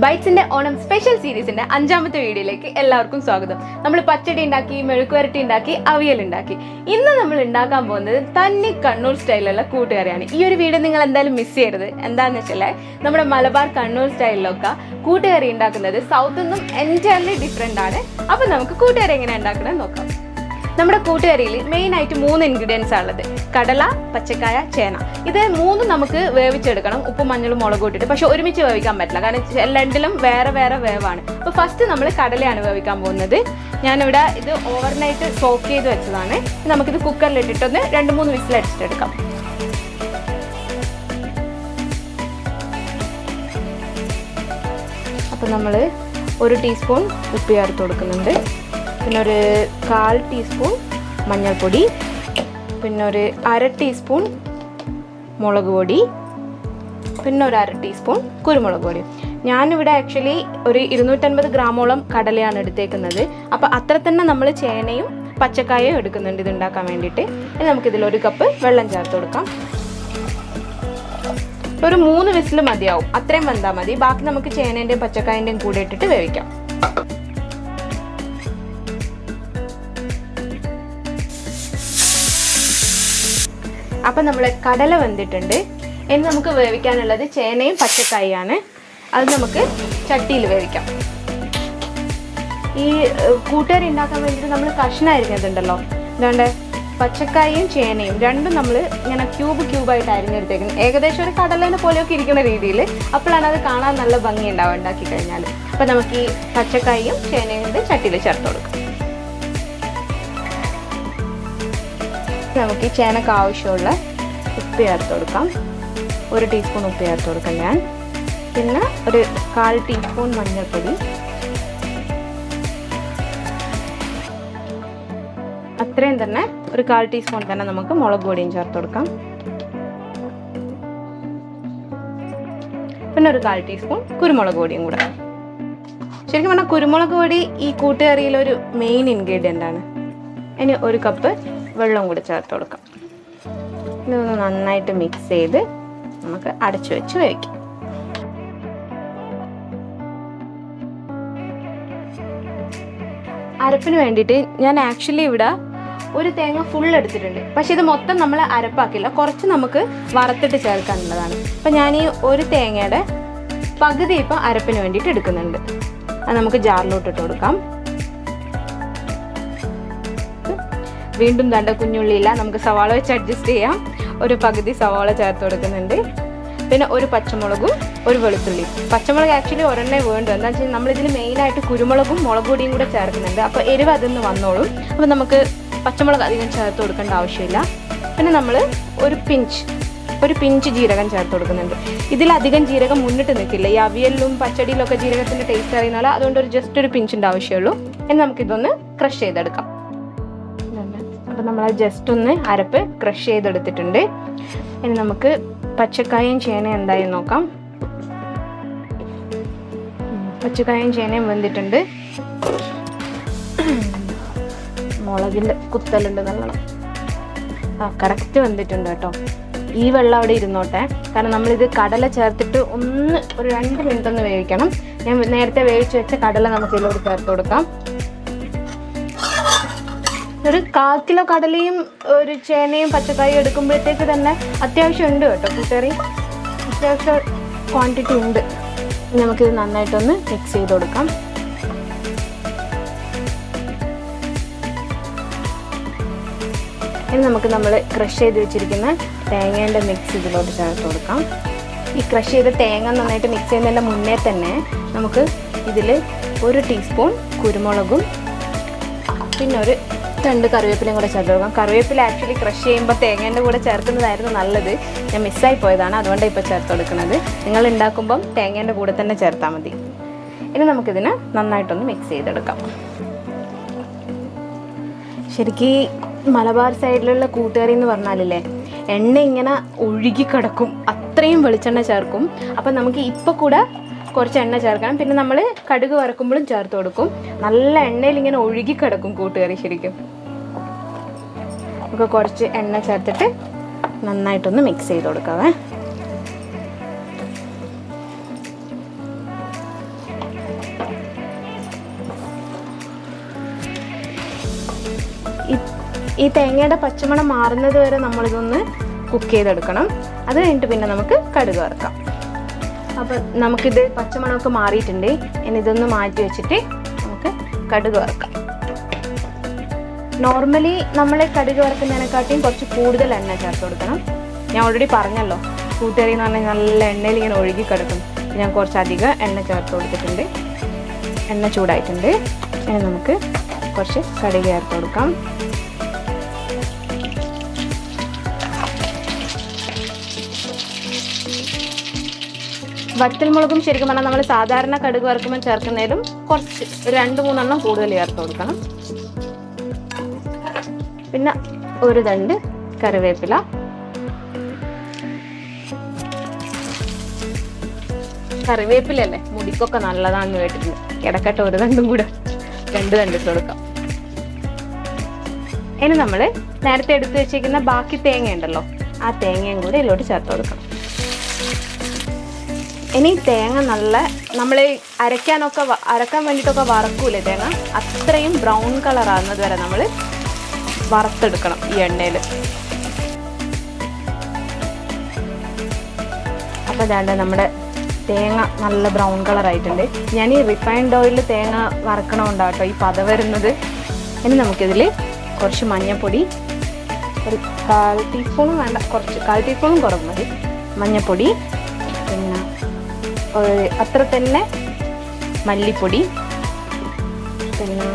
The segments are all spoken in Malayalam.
Bytz ഓണം സ്പെഷ്യൽ സീരീസിന്റെ 5ാമത്തെ വീഡിയോയിലേക്ക് എല്ലാവർക്കും സ്വാഗതം. നമ്മൾ പച്ചടി ഉണ്ടാക്കി, മെഴുക്കുവരട്ടി ഉണ്ടാക്കി, അവിയൽ ഉണ്ടാക്കി. ഇന്ന് നമ്മൾ ഉണ്ടാക്കാൻ പോകുന്നത് തനി കണ്ണൂർ സ്റ്റൈലിലുള്ള കൂട്ടുകറിയാണ്. ഈ ഒരു വീഡിയോ നിങ്ങൾ എന്തായാലും മിസ് ചെയ്യരുത്. എന്താണെന്ന് വെച്ചാൽ നമ്മുടെ മലബാർ കണ്ണൂർ സ്റ്റൈലിലൊക്കെ കൂട്ടുകറി ഉണ്ടാക്കുന്നത് സൗത്തിൽ നിന്നും എൻറ്റയർലി ഡിഫറെൻ്റ് ആണ്. അപ്പോൾ നമുക്ക് കൂട്ടുകറി എങ്ങനെ ഉണ്ടാക്കണമെന്ന് നോക്കാം. നമ്മുടെ കൂട്ടുകറിയിൽ മെയിനായിട്ട് 3 ഇൻഗ്രീഡിയൻസ് ഉള്ളത്: കടല, പച്ചക്കായ, ചേന. ഇത് മൂന്നും നമുക്ക് വേവിച്ചെടുക്കണം, ഉപ്പും മഞ്ഞളും മുളകും ഇട്ടിട്ട്. പക്ഷെ ഒരുമിച്ച് വേവിക്കാൻ പറ്റില്ല, കാരണം രണ്ടിലും വേറെ വേറെ വേവാണ്. അപ്പോൾ ഫസ്റ്റ് നമ്മൾ കടലയാണ് വേവിക്കാൻ പോകുന്നത്. ഞാനിവിടെ ഇത് ഓവർനൈറ്റ് സോക്ക് ചെയ്ത് വെച്ചതാണ്. നമുക്കിത് കുക്കറിലിട്ടിട്ടൊന്ന് 2-3 വിസിലടിച്ചിട്ടെടുക്കാം. അപ്പോൾ നമ്മൾ 1 ടീസ്പൂൺ ഉപ്പ് ചേർത്ത് കൊടുക്കുന്നുണ്ട്. പിന്നെ ഒരു 1/4 ടീസ്പൂൺ മഞ്ഞൾപ്പൊടി, പിന്നെ ഒരു 1/2 ടീസ്പൂൺ മുളക് പൊടി, പിന്നെ ഒരു 1/2 ടീസ്പൂൺ കുരുമുളക് പൊടി. ഞാനിവിടെ ആക്ച്വലി ഒരു 250 ഗ്രാമോളം കടലയാണ് എടുത്തേക്കുന്നത്. അപ്പോൾ അത്ര തന്നെ നമ്മൾ ചേനയും പച്ചക്കായയും എടുക്കുന്നുണ്ട് ഇത് ഉണ്ടാക്കാൻ വേണ്ടിയിട്ട്. ഇനി നമുക്കിതിൽ 1 കപ്പ് വെള്ളം ചേർത്ത് കൊടുക്കാം. ഒരു 3 വിസിൽ മതിയാവും, അത്രയും വെന്താൽ മതി. ബാക്കി നമുക്ക് ചേനേൻ്റെയും പച്ചക്കായൻ്റെയും കൂടെ ഇട്ടിട്ട് വേവിക്കാം. അപ്പം നമ്മൾ കടല വെന്തിട്ടുണ്ട്. ഇനി നമുക്ക് വേവിക്കാനുള്ളത് ചേനയും പച്ചക്കായാണ്. അത് നമുക്ക് ചട്ടിയിൽ വേവിക്കാം. ഈ കൂട്ടുകറി ഉണ്ടാക്കാൻ വേണ്ടിയിട്ട് നമ്മൾ കഷ്ണം അരിഞ്ഞതുണ്ടല്ലോ, അതുകൊണ്ട് പച്ചക്കായയും ചേനയും രണ്ടും നമ്മൾ ഇങ്ങനെ ക്യൂബായിട്ട് അരിഞ്ഞെടുത്തേക്കുന്നത്. ഏകദേശം ഒരു കടലേനെ പോലെയൊക്കെ ഇരിക്കുന്ന രീതിയിൽ. അപ്പോഴാണ് അത് കാണാൻ നല്ല ഭംഗി ഉണ്ടാവുക ഉണ്ടാക്കി കഴിഞ്ഞാൽ. അപ്പം നമുക്ക് ഈ പച്ചക്കായയും ചേനയും കൊണ്ട് ചട്ടിയിൽ ചേർത്ത് കൊടുക്കാം. നമുക്ക് ഈ ചേനക്ക് ആവശ്യമുള്ള ഉപ്പ് ചേർത്ത് കൊടുക്കാം. 1 ടീസ്പൂൺ ഉപ്പ് ചേർത്ത് കൊടുക്കാം ഞാൻ. പിന്നെ ഒരു 1/4 ടീസ്പൂൺ മഞ്ഞൾപ്പൊടി, അത്രയും തന്നെ ഒരു 1/4 ടീസ്പൂൺ തന്നെ നമുക്ക് മുളക് പൊടിയും ചേർത്ത് കൊടുക്കാം. പിന്നെ ഒരു 1/4 ടീസ്പൂൺ കുരുമുളക് പൊടിയും കൂടെ. ശരിക്കും പറഞ്ഞാൽ കുരുമുളക് പൊടി ഈ കൂട്ടുകറിയിലൊരു മെയിൻ ഇൻഗ്രീഡിയൻ്റ് ആണ്. ഇനി 1 കപ്പ് വെള്ളം കൂടി ചേർത്ത് കൊടുക്കാം. ഇതൊന്ന് നന്നായിട്ട് മിക്സ് ചെയ്ത് നമുക്ക് അടച്ചു വെച്ച് വേവിക്കാം. അരപ്പിന് വേണ്ടിയിട്ട് ഞാൻ ആക്ച്വലി ഇവിടെ ഒരു തേങ്ങ ഫുൾ എടുത്തിട്ടുണ്ട്. പക്ഷെ ഇത് മൊത്തം നമ്മൾ അരപ്പാക്കില്ല, കുറച്ച് നമുക്ക് വറുത്തിട്ട് ചേർക്കാനുള്ളതാണ്. അപ്പം ഞാൻ ഈ ഒരു തേങ്ങയുടെ പകുതി ഇപ്പം അരപ്പിന് വേണ്ടിയിട്ട് എടുക്കുന്നുണ്ട്. അത് നമുക്ക് ജാറിലോട്ട് ഇട്ട് കൊടുക്കാം. വീണ്ടും ദണ്ട കുഞ്ഞുള്ളിയില്ല, നമുക്ക് സവാള വെച്ച് അഡ്ജസ്റ്റ് ചെയ്യാം. ഒരു പകുതി സവാള ചേർത്ത് കൊടുക്കുന്നുണ്ട്. പിന്നെ ഒരു പച്ചമുളകും 1 വെളുത്തുള്ളി. പച്ചമുളക് ആക്ച്വലി ഒരെണ്ണേ വേണ്ടു. എന്താ വെച്ചാൽ നമ്മളിതിൽ മെയിനായിട്ട് കുരുമുളകും മുളക് പൊടിയും കൂടെ ചേർക്കുന്നുണ്ട്. അപ്പോൾ എരിവ് അതിൽ വന്നോളും. അപ്പോൾ നമുക്ക് പച്ചമുളക് അധികം ചേർത്ത് കൊടുക്കേണ്ട ആവശ്യമില്ല. പിന്നെ നമ്മൾ ഒരു പിഞ്ച് ജീരകം ചേർത്ത് കൊടുക്കുന്നുണ്ട്. ഇതിലധികം ജീരകം മുന്നിട്ട് നിൽക്കില്ല. ഈ അവിയലിലും പച്ചടിയിലൊക്കെ ജീരകത്തിൻ്റെ ടേസ്റ്റ് അറിയുന്നതല്ല, അതുകൊണ്ട് ജസ്റ്റ് ഒരു പിഞ്ചിൻ്റെ ആവശ്യമുള്ളൂ. ഇനി നമുക്കിതൊന്ന് ക്രഷ് ചെയ്തെടുക്കാം. അപ്പോൾ നമ്മൾ ജസ്റ്റ് ഒന്ന് അരപ്പ് ക്രഷ് ചെയ്തെടുത്തിട്ടുണ്ട്. ഇനി നമുക്ക് പച്ചക്കായും ചേനയും എന്തായി നോക്കാം. പച്ചക്കായും ചേനയും വെന്തിട്ടുണ്ട്. മുളകിൻ്റെ കുത്തലുണ്ട് നല്ലോണം. കറക്റ്റ് വെന്തിട്ടുണ്ട് കേട്ടോ. ഈ വെള്ളം അവിടെ ഇരുന്നോട്ടെ, കാരണം നമ്മളിത് കടല ചേർത്തിട്ട് ഒരു 2 മിനിറ്റ് ഒന്ന് വേവിക്കണം. ഞാൻ നേരത്തെ വേവിച്ച് വെച്ച കടല നമുക്ക് ഇതിലോട്ട് ചേർത്ത് കൊടുക്കാം. ഒരു 1/4 കിലോ കടലയും ഒരു ചേനയും പച്ചക്കായും എടുക്കുമ്പോഴത്തേക്ക് തന്നെ അത്യാവശ്യം ഉണ്ട് കേട്ടോ കൂട്ടുകറി. അത്യാവശ്യം ക്വാണ്ടിറ്റി ഉണ്ട്. നമുക്കിത് നന്നായിട്ടൊന്ന് മിക്സ് ചെയ്ത് കൊടുക്കാം. ഇനി നമുക്ക് നമ്മൾ ക്രഷ് ചെയ്ത് വെച്ചിരിക്കുന്ന തേങ്ങേൻ്റെ മിക്സ് ഇതിലോട്ട് ചേർത്ത് കൊടുക്കാം. ഈ ക്രഷ് ചെയ്ത തേങ്ങ നന്നായിട്ട് മിക്സ് ചെയ്യുന്നതിൻ്റെ മുന്നേ തന്നെ നമുക്ക് ഇതിൽ 1 ടീസ്പൂൺ കുരുമുളകും പിന്നെ ഒരു 2 കറിവേപ്പിലയും കൂടെ ചേർത്ത് കൊടുക്കാം. കറിവേപ്പില ആക്ച്വലി ക്രഷ് ചെയ്യുമ്പോൾ തേങ്ങേൻ്റെ കൂടെ ചേർക്കുന്നതായിരുന്നു നല്ലത്. ഞാൻ മിസ്സായി പോയതാണ്, അതുകൊണ്ടാണ് ഇപ്പോൾ ചേർത്ത് കൊടുക്കുന്നത്. നിങ്ങൾ ഉണ്ടാക്കുമ്പം തേങ്ങേൻ്റെ കൂടെ തന്നെ ചേർത്താൽ മതി. ഇനി നമുക്കിതിനെ നന്നായിട്ടൊന്ന് മിക്സ് ചെയ്തെടുക്കാം. ശരിക്കും മലബാർ സൈഡിലുള്ള കൂട്ടുകറി എന്ന് പറഞ്ഞാലില്ലേ, എണ്ണ ഇങ്ങനെ ഒഴുകി കിടക്കും, അത്രയും വെളിച്ചെണ്ണ ചേർക്കും. അപ്പം നമുക്ക് ഇപ്പോൾ കൂടെ കുറച്ച് എണ്ണ ചേർക്കണം. പിന്നെ നമ്മൾ കടുക് വറക്കുമ്പോഴും ചേർത്ത് കൊടുക്കും. നല്ല എണ്ണയിൽ ഇങ്ങനെ ഒഴുകി കിടക്കും കൂട്ടുകറി. ശരിക്കും നമുക്ക് കുറച്ച് എണ്ണ ചേർത്തിട്ട് നന്നായിട്ടൊന്ന് മിക്സ് ചെയ്ത് കൊടുക്കാവേ. ഈ തേങ്ങയുടെ പച്ചമണം മാറുന്നത് വരെ നമ്മളിതൊന്ന് കുക്ക് ചെയ്തെടുക്കണം. അത് കഴിഞ്ഞിട്ട് പിന്നെ നമുക്ക് കടുക് വറുക്കാം. അപ്പം നമുക്കിത് പച്ചമണമൊക്കെ മാറിയിട്ടുണ്ട്. ഇനി ഇതൊന്ന് മാറ്റി വെച്ചിട്ട് നമുക്ക് കടുക് വറുക്കാം. നോർമലി നമ്മൾ കടുക് വറുക്കുന്നതിനെക്കാട്ടിയും കുറച്ച് കൂടുതൽ എണ്ണ ചേർത്ത് കൊടുക്കണം. ഞാൻ ഓൾറെഡി പറഞ്ഞല്ലോ, കൂട്ടുകറി എന്ന് പറഞ്ഞാൽ നല്ല എണ്ണയിൽ ഇങ്ങനെ ഒഴുകി കിടക്കും. ഞാൻ കുറച്ചധികം എണ്ണ ചേർത്ത് കൊടുത്തിട്ടുണ്ട്. എണ്ണ ചൂടായിട്ടുണ്ട്. ഇനി നമുക്ക് കുറച്ച് കടുക് ചേർത്ത് കൊടുക്കാം. വറ്റൽമുളകും ശരിക്കും പറഞ്ഞാൽ നമ്മൾ സാധാരണ കടുക് വറുക്കുമ്പോൾ ചേർക്കുന്നതിലും കുറച്ച് 2-3 എണ്ണം കൂടുതൽ ചേർത്ത് കൊടുക്കണം. പിന്നെ ഒരു തണ്ട് കറിവേപ്പില, കറിവേപ്പിലല്ലേ മുടിക്കൊക്കെ നല്ലതാണെന്ന് കേട്ടിട്ടുണ്ട്. ഇടക്കട്ടെ ഒരു തണ്ടും കൂടെ 2 തണ്ട് ഇട്ട് കൊടുക്കാം. ഇനി നമ്മൾ നേരത്തെ എടുത്തു വെച്ചിരിക്കുന്ന ബാക്കി തേങ്ങ ഉണ്ടല്ലോ, ആ തേങ്ങയും കൂടി ഇതിലോട്ട് ചേർത്ത് കൊടുക്കണം. ഇനി തേങ്ങ നല്ല നമ്മൾ അരക്കാൻ വേണ്ടിയിട്ടൊക്കെ വറക്കൂലേ തേങ്ങ, അത്രയും ബ്രൗൺ കളർ ആകുന്നത് വരെ നമ്മൾ വറുത്തെടുക്കണം ഈ എണ്ണയിൽ. അപ്പോൾ അതാണ്ട് നമ്മുടെ തേങ്ങ നല്ല ബ്രൗൺ കളർ ആയിട്ടുണ്ട്. ഞാൻ ഈ റിഫൈൻഡ് ഓയിലിൽ തേങ്ങ വറക്കണമുണ്ടാട്ടോ ഈ പത വരുന്നത്. ഇനി നമുക്കിതിൽ കുറച്ച് മഞ്ഞൾപ്പൊടി, ഒരു 1/4 ടീസ്പൂണും വേണ്ട, കുറച്ച് 1/4 ടീസ്പൂണും കുറവ് മതി മഞ്ഞൾപ്പൊടി. പിന്നെ അത്ര തന്നെ മല്ലിപ്പൊടി, പിന്നെ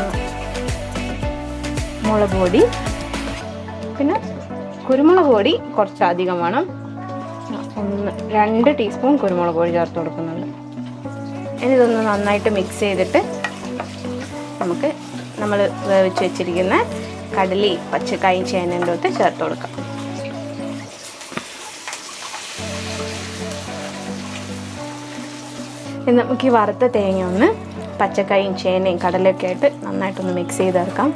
മുളക് പൊടി, പിന്നെ കുരുമുളക് പൊടി കുറച്ചധികം വേണം. 2 ടീസ്പൂൺ കുരുമുളക് പൊടി ചേർത്ത് കൊടുക്കുന്നുണ്ട്. ഇനി ഇതൊന്ന് നന്നായിട്ട് മിക്സ് ചെയ്തിട്ട് നമുക്ക് നമ്മൾ വേവിച്ച് വെച്ചിരിക്കുന്ന കടലി പച്ചക്കായും ചേനേൻ്റെ ഒത്ത് ചേർത്ത് കൊടുക്കാം. ഇനി നമുക്ക് ഈ വറുത്ത തേങ്ങ ഒന്ന് പച്ചക്കായും ചേനയും കടലൊക്കെ ആയിട്ട് നന്നായിട്ടൊന്ന് മിക്സ് ചെയ്തെടുക്കാം.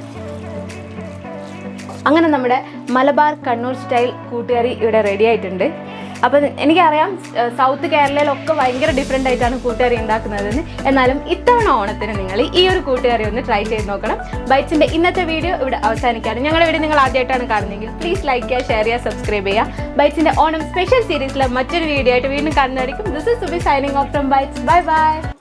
അങ്ങനെ നമ്മുടെ മലബാർ കണ്ണൂർ സ്റ്റൈൽ കൂട്ടുകറി ഇവിടെ റെഡി ആയിട്ടുണ്ട്. അപ്പം എനിക്കറിയാം സൗത്ത് കേരളയിലൊക്കെ ഭയങ്കര ഡിഫറെൻ്റ് ആയിട്ടാണ് കൂട്ടുകറി ഉണ്ടാക്കുന്നതെന്ന്. എന്നാലും ഇത്തവണ ഓണത്തിന് നിങ്ങൾ ഈ ഒരു കൂട്ടുകറി ഒന്ന് ട്രൈ ചെയ്ത് നോക്കണം. ബൈറ്റ്സിൻ്റെ ഇന്നത്തെ വീഡിയോ ഇവിടെ അവസാനിക്കുകയാണ്. ഞങ്ങളുടെ വീഡിയോ നിങ്ങൾ ആദ്യമായിട്ടാണ് കാണുന്നതെങ്കിൽ പ്ലീസ് ലൈക്ക് ചെയ്യുക, ഷെയർ ചെയ്യുക, സബ്സ്ക്രൈബ് ചെയ്യുക. ബൈറ്റ്സിൻ്റെ ഓണം സ്പെഷ്യൽ സീരീസിലെ മറ്റൊരു വീഡിയോ ആയിട്ട് വീണ്ടും കാണുന്നതായിരിക്കും. This is Subi signing off from Bytes. Bye by.